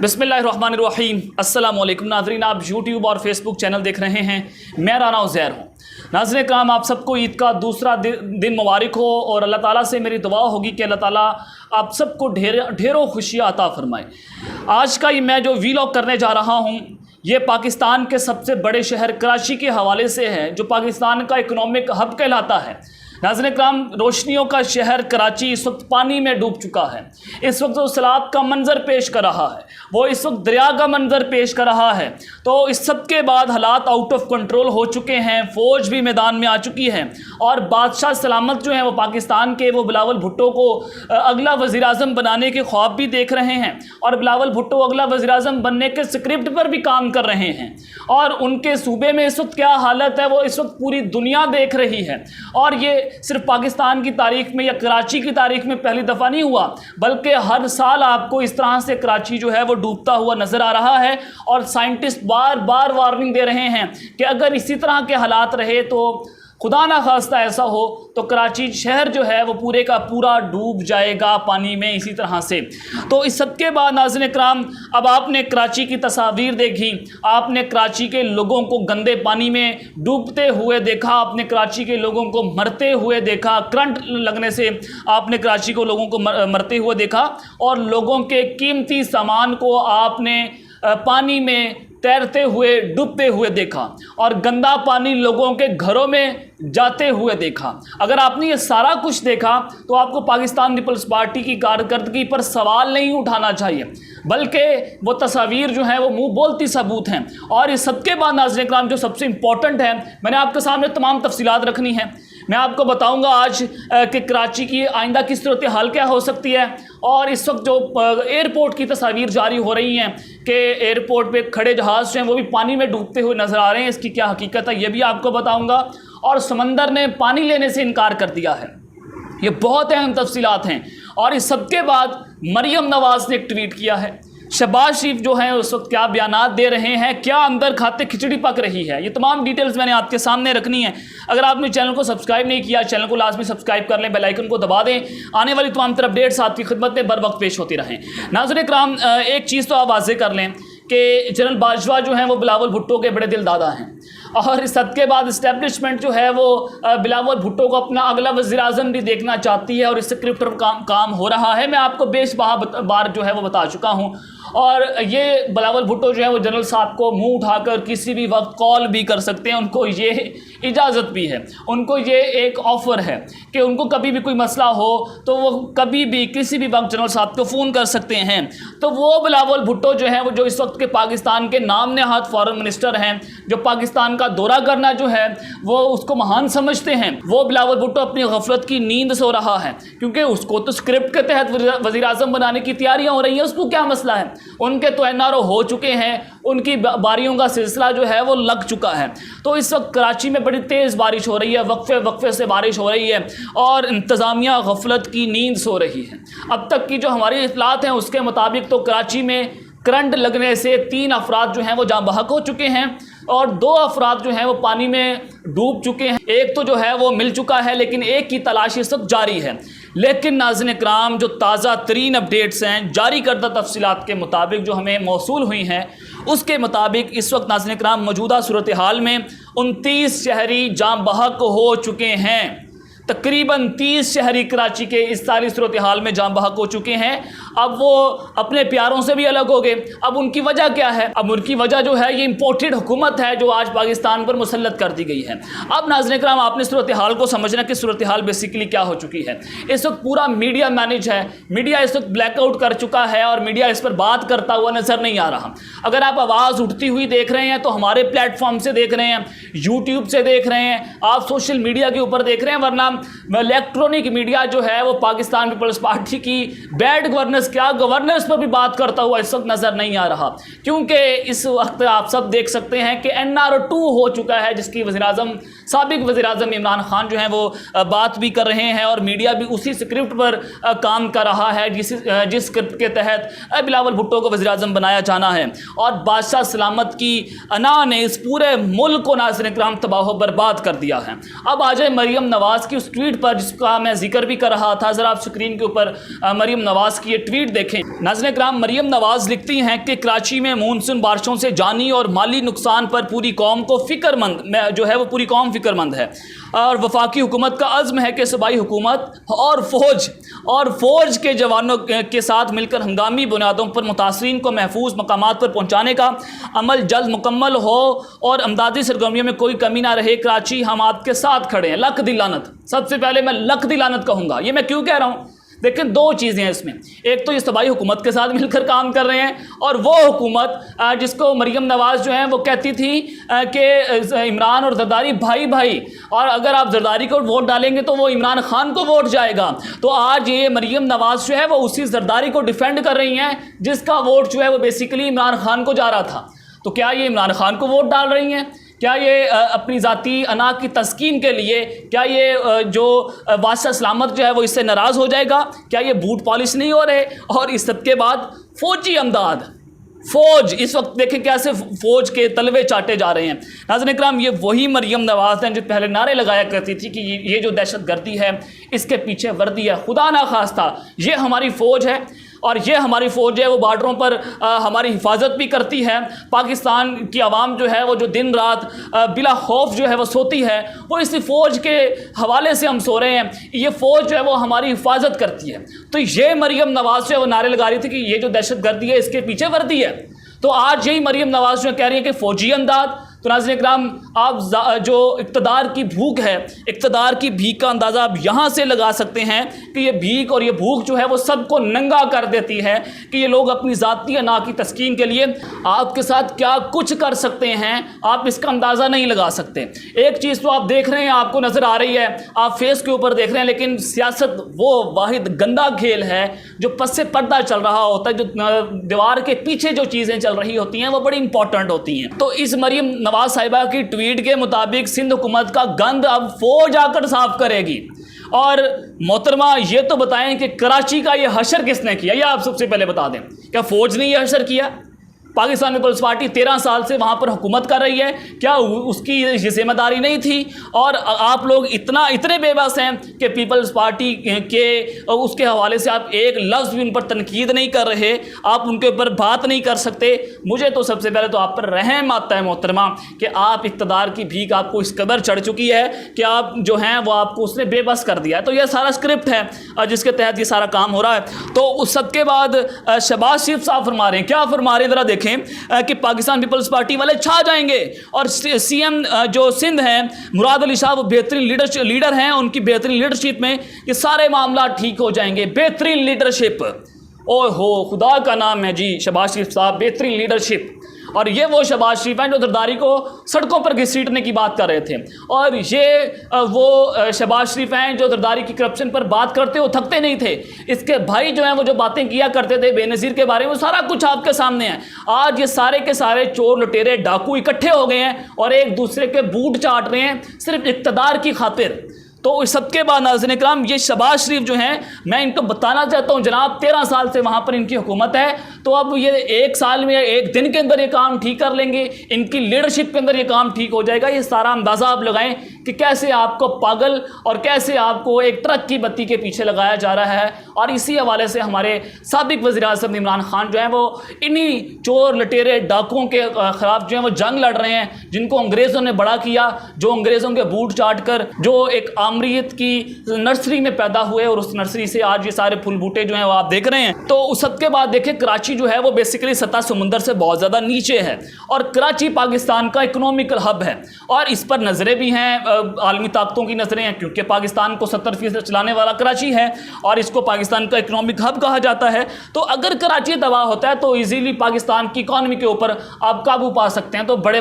بسم اللہ الرحمن الرحیم۔ السلام علیکم ناظرین، آپ یوٹیوب اور فیس بک چینل دیکھ رہے ہیں، میں رانا عزیر ہوں۔ ناظرین کرام، آپ سب کو عید کا دوسرا دن مبارک ہو، اور اللہ تعالیٰ سے میری دعا ہوگی کہ اللہ تعالیٰ آپ سب کو ڈھیروں خوشیاں عطا فرمائے۔ آج کا یہ میں جو ویلاگ کرنے جا رہا ہوں، یہ پاکستان کے سب سے بڑے شہر کراچی کے حوالے سے ہے، جو پاکستان کا اکنامک ہب کہلاتا ہے۔ ناظرین کرام، روشنیوں کا شہر کراچی اس وقت پانی میں ڈوب چکا ہے۔ اس وقت وہ سیلاب کا منظر پیش کر رہا ہے، وہ اس وقت دریا کا منظر پیش کر رہا ہے۔ تو اس سب کے بعد حالات آؤٹ آف کنٹرول ہو چکے ہیں، فوج بھی میدان میں آ چکی ہے، اور بادشاہ سلامت جو ہیں وہ پاکستان کے وہ بلاول بھٹو کو اگلا وزیر اعظم بنانے کے خواب بھی دیکھ رہے ہیں، اور بلاول بھٹو اگلا وزیر اعظم بننے کے اسکرپٹ پر بھی کام کر رہے ہیں۔ اور ان کے صوبے میں اس وقت کیا حالت ہے وہ اس وقت پوری دنیا دیکھ رہی ہے، اور یہ صرف پاکستان کی تاریخ میں یا کراچی کی تاریخ میں پہلی دفعہ نہیں ہوا، بلکہ ہر سال آپ کو اس طرح سے کراچی جو ہے وہ ڈوبتا ہوا نظر آ رہا ہے۔ اور سائنٹسٹ بار بار وارننگ دے رہے ہیں کہ اگر اسی طرح کے حالات رہے تو خدا نہ خواستہ ایسا ہو تو کراچی شہر جو ہے وہ پورے کا پورا ڈوب جائے گا پانی میں اسی طرح سے۔ تو اس سب کے بعد ناظرین کرام، اب آپ نے کراچی کی تصاویر دیکھی، آپ نے کراچی کے لوگوں کو گندے پانی میں ڈوبتے ہوئے دیکھا، آپ نے کراچی کے لوگوں کو مرتے ہوئے دیکھا، کرنٹ لگنے سے آپ نے کراچی کو لوگوں کو مرتے ہوئے دیکھا، اور لوگوں کے قیمتی سامان کو آپ نے پانی میں تیرتے ہوئے ڈوبتے ہوئے دیکھا، اور گندا پانی لوگوں کے گھروں میں جاتے ہوئے دیکھا۔ اگر آپ نے یہ سارا کچھ دیکھا تو آپ کو پاکستان پیپلز پارٹی کی کارکردگی پر سوال نہیں اٹھانا چاہیے، بلکہ وہ تصاویر جو ہیں وہ منہ بولتی ثبوت ہیں۔ اور اس سب کے بعد ناظرین کرام، جو سب سے امپورٹنٹ ہے، میں نے آپ کے سامنے تمام تفصیلات رکھنی ہیں۔ میں آپ کو بتاؤں گا آج کہ کراچی کی آئندہ کی صورتحال کیا ہو سکتی ہے، اور اس وقت جو ایئرپورٹ کی تصاویر جاری ہو رہی ہیں کہ ایئرپورٹ پہ کھڑے جہاز جو ہیں وہ بھی پانی میں ڈوبتے ہوئے نظر آ رہے ہیں، اس کی کیا حقیقت ہے یہ بھی آپ کو بتاؤں گا۔ اور سمندر نے پانی لینے سے انکار کر دیا ہے، یہ بہت اہم تفصیلات ہیں۔ اور اس سب کے بعد مریم نواز نے ایک ٹویٹ کیا ہے، شہباز شریف جو ہیں اس وقت کیا بیانات دے رہے ہیں، کیا اندر کھاتے کھچڑی پک رہی ہے، یہ تمام ڈیٹیلز میں نے آپ کے سامنے رکھنی ہے۔ اگر آپ نے چینل کو سبسکرائب نہیں کیا، چینل کو لازمی سبسکرائب کر لیں، بیل آئیکن کو دبا دیں، آنے والی تمام تر اپڈیٹس آپ کی خدمت میں بر وقت پیش ہوتی رہیں۔ ناظرین کرام، ایک چیز تو آپ واضح کر لیں کہ جنرل باجوہ جو ہیں وہ بلاول بھٹو کے بڑے دل دادا ہیں، اور اس سب کے بعد اسٹیبلشمنٹ جو ہے وہ بلاول بھٹو کو اپنا اگلا وزیر اعظم بھی دیکھنا چاہتی ہے، اور اس اسکرپٹ پر کام ہو رہا ہے۔ میں آپ کو بیش بار جو ہے وہ بتا چکا ہوں، اور یہ بلاول بھٹو جو ہے وہ جنرل صاحب کو منہ اٹھا کر کسی بھی وقت کال بھی کر سکتے ہیں، ان کو یہ اجازت بھی ہے، ان کو یہ ایک آفر ہے کہ ان کو کبھی بھی کوئی مسئلہ ہو تو وہ کبھی بھی کسی بھی وقت جنرل صاحب کو فون کر سکتے ہیں۔ تو وہ بلاول بھٹو جو ہے وہ جو اس وقت کے پاکستان کے نام نہاد فارن منسٹر ہیں، جو پاکستان کا دورہ کرنا جو ہے وہ اس کو مہان سمجھتے ہیں، وہ بلاول بھٹو اپنی غفلت کی نیند سو رہا ہے، کیونکہ اس کو تو اسکرپٹ کے تحت وزیر اعظم بنانے کی تیاریاں ہو رہی ہیں، اس کو کیا مسئلہ ہے؟ ان کے تو این آر او ہو چکے ہیں، ان کی باریوں کا سلسلہ جو ہے وہ لگ چکا ہے۔ تو اس وقت کراچی میں بڑی تیز بارش ہو رہی ہے، وقفے سے بارش ہو رہی ہے، اور انتظامیہ غفلت کی نیند سو رہی ہے۔ اب تک کی جو ہماری اطلاعات ہیں اس کے مطابق تو کراچی میں کرنٹ لگنے سے 3 افراد جو ہیں وہ جاں بحق ہو چکے ہیں، اور 2 افراد جو ہیں وہ پانی میں ڈوب چکے ہیں۔ ایک تو جو ہے وہ مل چکا ہے، لیکن ایک کی تلاش اس وقت جاری ہے۔ لیکن ناظرین کرام، جو تازہ ترین اپڈیٹس ہیں جاری کردہ تفصیلات کے مطابق جو ہمیں موصول ہوئی ہیں، اس کے مطابق اس وقت ناظرین کرام موجودہ صورتحال میں 29 شہری جاں بحق ہو چکے ہیں۔ تقریباً 30 شہری کراچی کے اس ساری صورتحال میں جاں بحق ہو چکے ہیں۔ اب وہ اپنے پیاروں سے بھی الگ ہو گئے۔ اب ان کی وجہ کیا ہے؟ اب ان کی وجہ جو ہے یہ امپورٹڈ حکومت ہے جو آج پاکستان پر مسلط کر دی گئی ہے۔ اب ناظرین کرام، آپ نے صورتحال کو سمجھنا کہ صورتحال بیسیکلی کیا ہو چکی ہے۔ اس وقت پورا میڈیا مینج ہے، میڈیا اس وقت بلیک آؤٹ کر چکا ہے، اور میڈیا اس پر بات کرتا ہوا نظر نہیں آ رہا۔ اگر آپ آواز اٹھتی ہوئی دیکھ رہے ہیں تو ہمارے پلیٹ فارم سے دیکھ رہے ہیں، یوٹیوب سے دیکھ رہے ہیں، آپ سوشل میڈیا کے اوپر دیکھ رہے ہیں، ورنہ الیکٹرونک میڈیا جو ہے وہ پاکستان پیپلز پارٹی کی بیڈ گورننس کیا گورننس پر بھی بات کرتا ہوا اس وقت نظر نہیں آ رہا، کیونکہ اس وقت آپ سب دیکھ سکتے ہیں کہ NR2 ہو چکا ہے، جس کی سابق وزیر اعظم عمران خان جو ہیں وہ بات بھی کر رہے ہیں، اور میڈیا بھی اسی اسکرپٹ پر کام کر رہا ہے جس اسکرپٹ کے تحت بلاول بھٹو کو وزیر اعظم بنایا جانا ہے۔ اور بادشاہ سلامت کی انا نے اس پورے ملک کو ناظرین کرام تباہ و برباد کر دیا ہے۔ اب آ جائے مریم نواز کی اس ٹویٹ پر جس کا میں ذکر بھی کر رہا تھا، ذرا آپ اسکرین کے اوپر مریم نواز کی یہ ٹویٹ دیکھیں۔ ناظرین کرام، مریم نواز لکھتی ہیں کہ کراچی میں مونسون بارشوں سے جانی اور مالی نقصان پر پوری قوم کو فکر مند جو ہے وہ پوری قوم فکر مند ہے، اور وفاقی حکومت کا عزم ہے کہ صوبائی حکومت اور فوج کے جوانوں کے ساتھ مل کر ہنگامی بنیادوں پر متاثرین کو محفوظ مقامات پر پہنچانے کا عمل جلد مکمل ہو اور امدادی سرگرمیوں میں کوئی کمی نہ رہے۔ کراچی ہم آپ کے ساتھ کھڑے ہیں۔ لکھ دی لعنت، سب سے پہلے میں لکھ دی لعنت کہوں گا۔ یہ میں کیوں کہہ رہا ہوں؟ دیکھیں، دو چیزیں ہیں اس میں۔ ایک تو یہ صوبائی حکومت کے ساتھ مل کر کام کر رہے ہیں، اور وہ حکومت جس کو مریم نواز جو ہیں وہ کہتی تھی کہ عمران اور زرداری بھائی بھائی، اور اگر آپ زرداری کو ووٹ ڈالیں گے تو وہ عمران خان کو ووٹ جائے گا۔ تو آج یہ مریم نواز جو ہے وہ اسی زرداری کو ڈیفینڈ کر رہی ہیں جس کا ووٹ جو ہے وہ بیسیکلی عمران خان کو جا رہا تھا۔ تو کیا یہ عمران خان کو ووٹ ڈال رہی ہیں؟ کیا یہ اپنی ذاتی انا کی تسکین کے لیے، کیا یہ جو بادشاہ سلامت جو ہے وہ اس سے ناراض ہو جائے گا؟ کیا یہ بوٹ پالش نہیں ہو رہے؟ اور اس سب کے بعد فوجی امداد، فوج اس وقت دیکھیں کیسے فوج کے تلوے چاٹے جا رہے ہیں۔ ناظرین کرام، یہ وہی مریم نواز ہیں جو پہلے نعرے لگایا کرتی تھی کہ یہ جو دہشت گردی ہے اس کے پیچھے وردی ہے، خدا نخواستہ یہ ہماری فوج ہے، اور یہ ہماری فوج ہے وہ بارڈروں پر ہماری حفاظت بھی کرتی ہے۔ پاکستان کی عوام جو ہے وہ جو دن رات بلا خوف جو ہے وہ سوتی ہے، وہ اسی فوج کے حوالے سے ہم سو رہے ہیں۔ یہ فوج جو ہے وہ ہماری حفاظت کرتی ہے۔ تو یہ مریم نواز جو ہے وہ نعرے لگا رہی تھی کہ یہ جو دہشت گردی ہے اس کے پیچھے وردی ہے۔ تو آج یہی مریم نواز جو کہہ رہی ہے کہ فوجی امداد۔ تو ناظرین کرام، آپ جو اقتدار کی بھوک ہے، اقتدار کی بھیک کا اندازہ آپ یہاں سے لگا سکتے ہیں کہ یہ بھیک اور یہ بھوک جو ہے وہ سب کو ننگا کر دیتی ہے کہ یہ لوگ اپنی ذاتی انا کی تسکین کے لیے آپ کے ساتھ کیا کچھ کر سکتے ہیں، آپ اس کا اندازہ نہیں لگا سکتے۔ ایک چیز تو آپ دیکھ رہے ہیں، آپ کو نظر آ رہی ہے، آپ فیس کے اوپر دیکھ رہے ہیں، لیکن سیاست وہ واحد گندا کھیل ہے جو پس سے پردہ چل رہا ہوتا ہے، جو دیوار کے پیچھے جو چیزیں چل رہی ہوتی ہیں وہ بڑی امپورٹنٹ ہوتی ہیں۔ تو اس مریم نواز صاحبہ کی ٹویٹ کے مطابق سندھ حکومت کا گند اب فوج آ کر صاف کرے گی۔ اور محترمہ یہ تو بتائیں کہ کراچی کا یہ حشر کس نے کیا؟ یہ آپ سب سے پہلے بتا دیں، کیا فوج نے یہ حشر کیا؟ پاکستان پیپلز پارٹی 13 سال سے وہاں پر حکومت کر رہی ہے، کیا اس کی یہ ذمہ داری نہیں تھی؟ اور آپ لوگ اتنے بے بس ہیں کہ پیپلز پارٹی کے اس کے حوالے سے آپ ایک لفظ بھی ان پر تنقید نہیں کر رہے، آپ ان کے اوپر بات نہیں کر سکتے۔ مجھے تو سب سے پہلے تو آپ پر رحم آتا ہے محترمہ کہ آپ اقتدار کی بھیک آپ کو اس قدر چڑھ چکی ہے کہ آپ جو ہیں وہ آپ کو اس نے بے بس کر دیا ہے۔ تو یہ سارا اسکرپٹ ہے جس کے تحت یہ سارا کام ہو رہا ہے۔ تو اس سب کے بعد شہباز شریف صاحب فرما رہے ہیں، کیا فرما رہے ہیں ذرا دیکھیں کہ پاکستان پیپلز پارٹی والے چھا جائیں گے، اور سی ایم جو سندھ ہیں مراد علی شاہ وہ بہترین لیڈر ہیں، ان کی بہترین لیڈرشپ میں یہ سارے معاملات ٹھیک ہو جائیں گے۔ بہترین لیڈرشپ، او ہو خدا کا نام ہے جی شہباز شریف صاحب، بہترین لیڈرشپ۔ اور یہ وہ شہباز شریف ہیں جو زرداری کو سڑکوں پر گھسیٹنے کی بات کر رہے تھے، اور یہ وہ شہباز شریف ہیں جو زرداری کی کرپشن پر بات کرتے ہو تھکتے نہیں تھے۔ اس کے بھائی جو ہیں وہ جو باتیں کیا کرتے تھے بے نظیر کے بارے میں، وہ سارا کچھ آپ کے سامنے ہے۔ آج یہ سارے کے سارے چور لٹیرے ڈاکو اکٹھے ہو گئے ہیں اور ایک دوسرے کے بوٹ چاٹ رہے ہیں صرف اقتدار کی خاطر۔ تو اس سب کے بعد ناظرین کرام، یہ شہباز شریف جو ہیں میں ان کو بتانا چاہتا ہوں جناب 13 سال سے وہاں پر ان کی حکومت ہے، تو اب یہ ایک سال میں ایک دن کے اندر یہ کام ٹھیک کر لیں گے، ان کی لیڈرشپ کے اندر یہ کام ٹھیک ہو جائے گا۔ یہ سارا اندازہ آپ لگائیں کہ کیسے آپ کو پاگل اور کیسے آپ کو ایک ٹرک کی بتی کے پیچھے لگایا جا رہا ہے۔ اور اسی حوالے سے ہمارے سابق وزیر اعظم عمران خان جو ہیں وہ انہی چور لٹیرے ڈاکوؤں کے خلاف جو ہیں وہ جنگ لڑ رہے ہیں، جن کو انگریزوں نے بڑا کیا، جو انگریزوں کے بوٹ چاٹ کر جو ایک آمریت کی نرسری میں پیدا ہوئے، اور اس نرسری سے آج یہ سارے پھول بوٹے جو ہیں وہ آپ دیکھ رہے ہیں۔ تو اس سب کے بعد دیکھیں کراچی جو ہے وہ بیسیکلی سطح سمندر سے بہت زیادہ نیچے ہے، اور کراچی پاکستان کا اکنومیکل ہب ہے، اور اس پر نظریں بھی ہیں، عالمی طاقتوں کی نظریں ہیں، کیونکہ پاکستان کو 70% چلانے والا کراچی ہے اور اس کو پاکستان کا اکنومک ہب کہا جاتا ہے۔ تو اگر کراچی تباہ ہوتا ہے تو ایزیلی پاکستان کی اکانومی کے اوپر آپ قابو پا سکتے ہیں۔ تو بڑے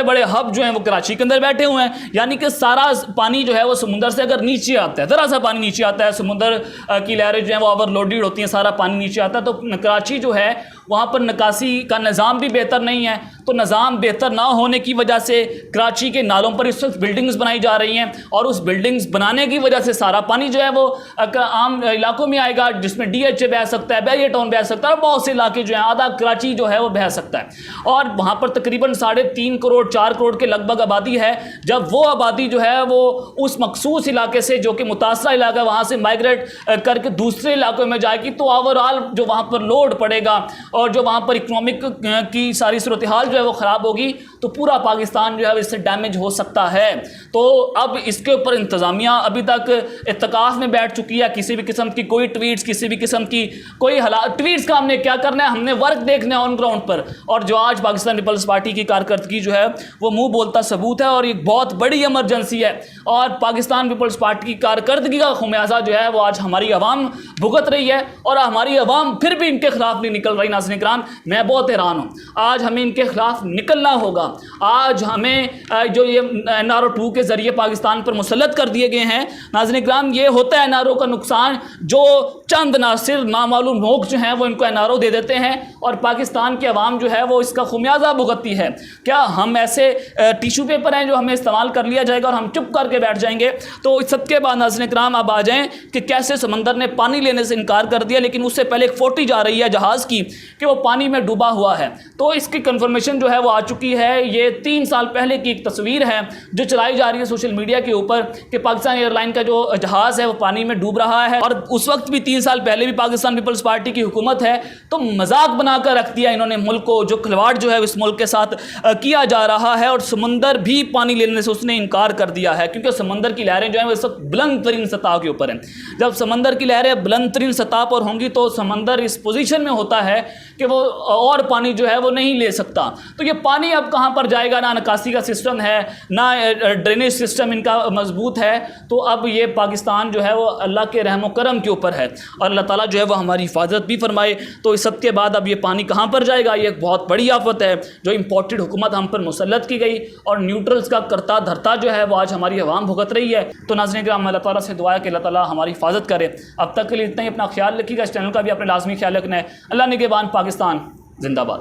بڑے ہب جو ہیں وہ کراچی کے اندر بیٹھے ہوئے ہیں، یعنی کہ سارا پانی جو ہے وہ سمندر سے اگر نیچے آتا ہے، ذرا سا پانی نیچے آتا ہے، سمندر کی لہریں جو ہیں وہ اوور لوڈیڈ ہوتی ہیں، سارا پانی نیچے آتا ہے، تو کراچی جو ہے وہاں پر نکاسی کا نظام بھی بہتر نہیں ہے، تو نظام بہتر نہ ہونے کی وجہ سے کراچی کے نالوں پر اس وقت بلڈنگز بنائی جا رہی ہیں، اور اس بلڈنگز بنانے کی وجہ سے سارا پانی جو ہے وہ عام علاقوں میں آئے گا، جس میں ڈی ایچ اے بہہ سکتا ہے، بیریئر ٹاؤن بہہ سکتا ہے، اور بہت سے علاقے جو ہیں آدھا کراچی جو ہے وہ بہہ سکتا ہے، اور وہاں پر تقریباً 3.5 کروڑ 4 کروڑ کے لگ بھگ آبادی ہے۔ جب وہ آبادی جو ہے وہ اس مخصوص علاقے سے جو کہ متاثرہ علاقہ ہے وہاں سے مائگریٹ کر کے دوسرے علاقوں میں جائے گی، تو اوورآل جو وہاں پر لوڈ پڑے گا اور جو وہاں پر اکنامک کی ساری صورتحال جو ہے وہ خراب ہوگی، تو پورا پاکستان جو ہے اس سے ڈیمیج ہو سکتا ہے۔ تو اب اس کے اوپر انتظامیہ ابھی تک اتقاف میں بیٹھ چکی ہے، کسی بھی قسم کی کوئی ٹویٹس، کسی بھی قسم کی کوئی حالات ٹویٹس کا ہم نے کیا کرنا ہے، ہم نے ورک دیکھنا ہے آن گراؤنڈ پر، اور جو آج پاکستان پیپلز پارٹی کی کارکردگی جو ہے وہ منہ بولتا ثبوت ہے، اور ایک بہت بڑی ایمرجنسی ہے، اور پاکستان پیپلز پارٹی کی کارکردگی کا خمیازہ جو ہے وہ آج ہماری عوام بھگت رہی ہے، اور ہماری عوام پھر بھی ان کے خلاف نہیں نکل رہی۔ ناظرین کرام، میں بہت حیران ہوں، آج ہمیں ان کے خلاف نکلنا ہوگا۔ آج ہمیں جو یہ NRO2 کے ذریعے پاکستان پر مسلط کر دیے گئے ہیں، ناظرین کرام، یہ ہوتا ہے NRO کا نقصان، جو چند ناصر نامعلوم لوگ جو ہیں وہ ان کو NRO دے دیتے ہیں، اور پاکستان کی عوام جو ہے وہ اس کا خمیازہ بھگتتی ہے۔ کیا ہم ایسے ٹیشو پیپر ہیں جو ہمیں استعمال کر لیا جائے گا اور ہم چپ کر کے بیٹھ جائیں گے؟ تو اس سب کے بعد ناظرین کرام اب آ جائیں کہ کیسے سمندر نے پانی لینے سے انکار کر دیا، لیکن اس سے پہلے ایک فوٹی جا رہی ہے جہاز کی کہ وہ پانی میں ڈوبا ہوا ہے۔ تو اس کی کنفرمیشن جو ہے وہ آ چکی ہے۔ یہ 3 سال پہلے کی ایک تصویر ہے جو چلائی جا رہی ہے سوشل میڈیا کے اوپر کہ پاکستان ایئر لائن کا جو جہاز ہے وہ پانی میں ڈوب رہا ہے، اور اس وقت بھی 3 سال پہلے بھی پاکستان پیپلز پارٹی کی حکومت ہے، تو مذاق بنا کر رکھ دیا انہوں نے ملک کو، جو کھلواڑ جو ہے اس ملک کے ساتھ کیا جا رہا ہے، اور سمندر بھی پانی لینے سے اس نے انکار کر دیا ہے، کیونکہ سمندر کی لہریں جو ہیں وہ اس وقت بلند ترین سطح کے اوپر ہیں۔ جب سمندر کی لہریں بلند ترین سطح پر ہوں گی تو سمندر اس پوزیشن میں ہوتا ہے کہ وہ اور پانی جو ہے وہ نہیں لے سکتا۔ تو یہ پانی اب کہاں پر جائے گا؟ نہ نکاسی کا سسٹم ہے، نہ ڈرینیج سسٹم ان کا مضبوط ہے، تو اب یہ پاکستان جو ہے وہ اللہ کے رحم و کرم کے اوپر ہے، اور اللہ تعالیٰ جو ہے وہ ہماری حفاظت بھی فرمائے۔ تو اس سب کے بعد اب یہ پانی کہاں پر جائے گا؟ یہ ایک بہت بڑی آفت ہے جو امپورٹڈ حکومت ہم پر مسلط کی گئی، اور نیوٹرلز کا کرتا دھرتا جو ہے وہ آج ہماری عوام بھگت رہی ہے۔ تو ناظرین کرام، اللہ تعالیٰ سے دعا ہے کہ اللہ تعالیٰ ہماری حفاظت کرے۔ اب تک کے لیے اتنا ہی، اپنا خیال رکھیے گا، اس چینل کا بھی اپنے لازمی خیال رکھنا ہے۔ اللہ نگہبان، پاکستان زندہ باد۔